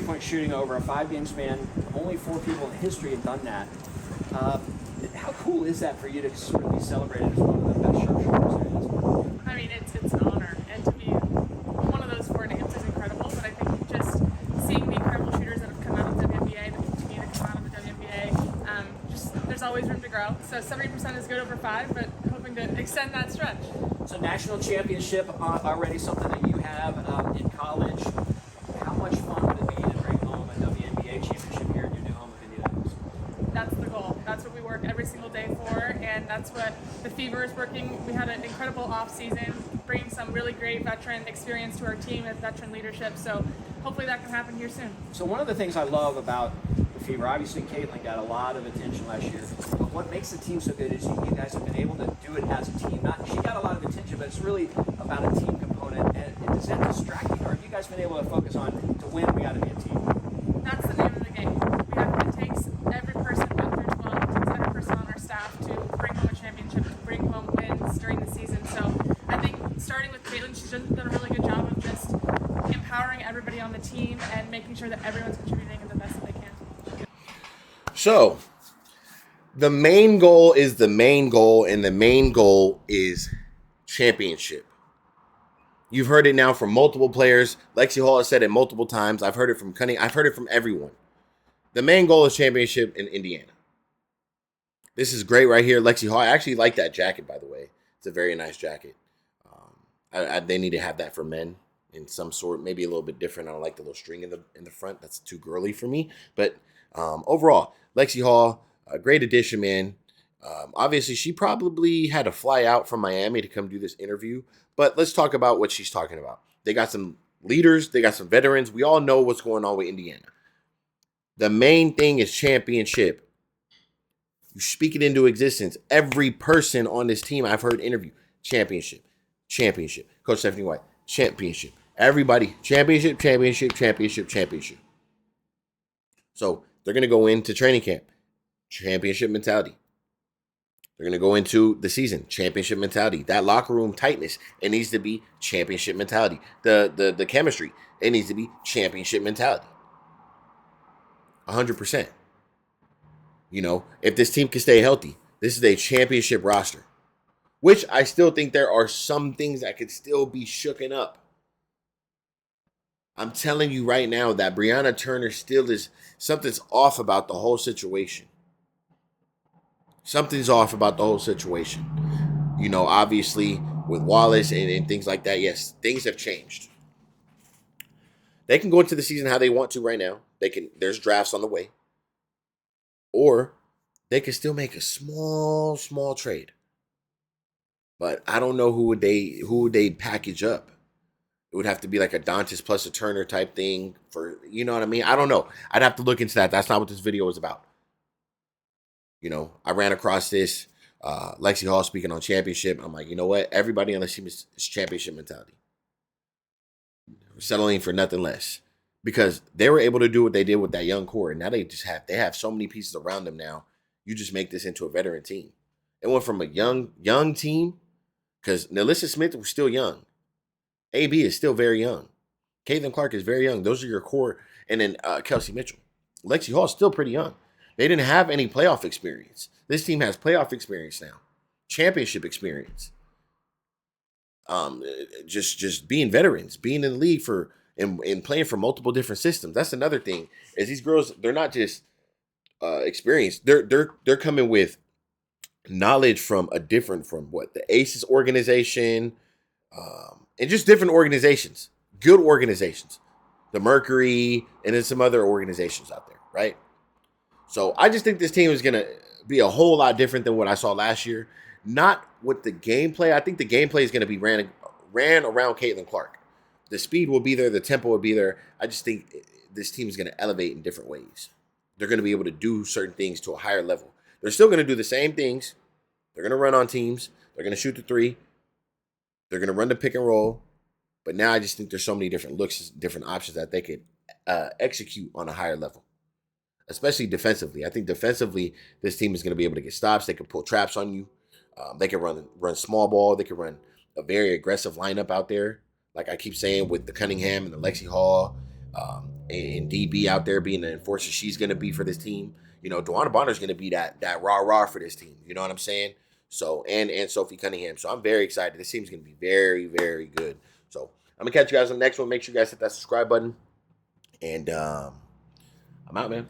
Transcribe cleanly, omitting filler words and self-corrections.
3-point shooting over a 5-game span. Only 4 people in history have done that. How cool is that for you to sort of be celebrated as one of the best sharpshooters there is? I mean, it's an honor, and to be one of those 4 names is incredible. But I think just seeing the incredible shooters that have come out of the WNBA, that continue to come out of the WNBA, just there's always room to grow. So 70% is good over 5, but hoping to extend that stretch. So national championship already something that you have in college. How much fun would it be to bring home a WNBA championship here in your new home of Indianapolis? That's the goal. That's what we work every single day for, and that's what the Fever is working. We had an incredible off season, bringing some really great veteran experience to our team and veteran leadership. So hopefully that can happen here soon. So one of the things I love about the Fever, obviously Caitlin got a lot of attention last year, but what makes the team so good is you guys have been able to do it as a team. She got a lot of attention, but it's really about a team component. And does that distract you, or have you guys been able to focus on to win? We got to be a team. That's the name of the game. It takes every person 1 through 12, it takes every person on our staff to bring home a championship, to bring home wins during the season. So I think starting with Caitlin, she's done a really good job of just empowering everybody on the team and making sure that everyone's contributing in the best that they can. So the main goal is the main goal, and the main goal is championship. You've heard it now from multiple players. Lexie Hall has said it multiple times. I've heard it from Cunning. I've heard it from everyone. The main goal is championship in Indiana. This is great right here. Lexie Hall. I actually like that jacket, by the way. It's a very nice jacket. They need to have that for men in some sort, maybe a little bit different. I don't like the little string in the front. That's too girly for me. But overall, Lexie Hall, a great addition, man. Obviously, she probably had to fly out from Miami to come do this interview. But let's talk about what she's talking about. They got some leaders. They got some veterans. We all know what's going on with Indiana. The main thing is championship. You speak it into existence. Every person on this team I've heard interview, championship, championship. Coach Stephanie White, championship. Everybody, championship, championship, championship, championship. So they're going to go into training camp, championship mentality. They're going to go into the season, championship mentality. That locker room tightness, it needs to be championship mentality. The chemistry, it needs to be championship mentality. 100%. You know, if this team can stay healthy, this is a championship roster, which I still think there are some things that could still be shooken up. I'm telling you right now that Brianna Turner still is, something's off about the whole situation. Something's off about the whole situation. You know, obviously with Wallace and things like that, yes, things have changed. They can go into the season how they want to right now. There's drafts on the way. Or they could still make a small trade. But I don't know who would they package up. It would have to be like a Dantas plus a Turner type thing for, you know what I mean? I don't know. I'd have to look into that. That's not what this video is about. You know, I ran across this, Lexie Hall speaking on championship. I'm like, you know what? Everybody on the team is championship mentality. We're settling for nothing less. Because they were able to do what they did with that young core. And now they have so many pieces around them now. You just make this into a veteran team. It went from a young team, because Nelissa Smith was still young. AB is still very young. Caitlin Clark is very young. Those are your core. And then Kelsey Mitchell. Lexie Hall is still pretty young. They didn't have any playoff experience. This team has playoff experience now. Championship experience. Just being veterans. Being in the league and playing for multiple different systems. That's another thing. Is these girls, they're not just experienced. They're coming with knowledge from the ACES organization, and just different organizations, good organizations, the Mercury, and then some other organizations out there, right? So I just think this team is going to be a whole lot different than what I saw last year. Not with the gameplay. I think the gameplay is going to be ran around Caitlin Clark. The speed will be there. The tempo will be there. I just think this team is going to elevate in different ways. They're going to be able to do certain things to a higher level. They're still going to do the same things. They're going to run on teams. They're going to shoot the three. They're going to run the pick and roll. But now I just think there's so many different looks, different options that they could execute on a higher level, especially defensively. I think defensively, this team is going to be able to get stops. They can pull traps on you. They can run small ball. They can run a very aggressive lineup out there. Like I keep saying with the Cunningham and the Lexie Hall, and DB out there being the enforcer she's going to be for this team. You know, Dewana Bonner's going to be that rah for this team. You know what I'm saying? So and Sophie Cunningham. So I'm very excited. This team's going to be very, very good. So I'm gonna catch you guys on the next one. Make sure you guys hit that subscribe button, and I'm out, man.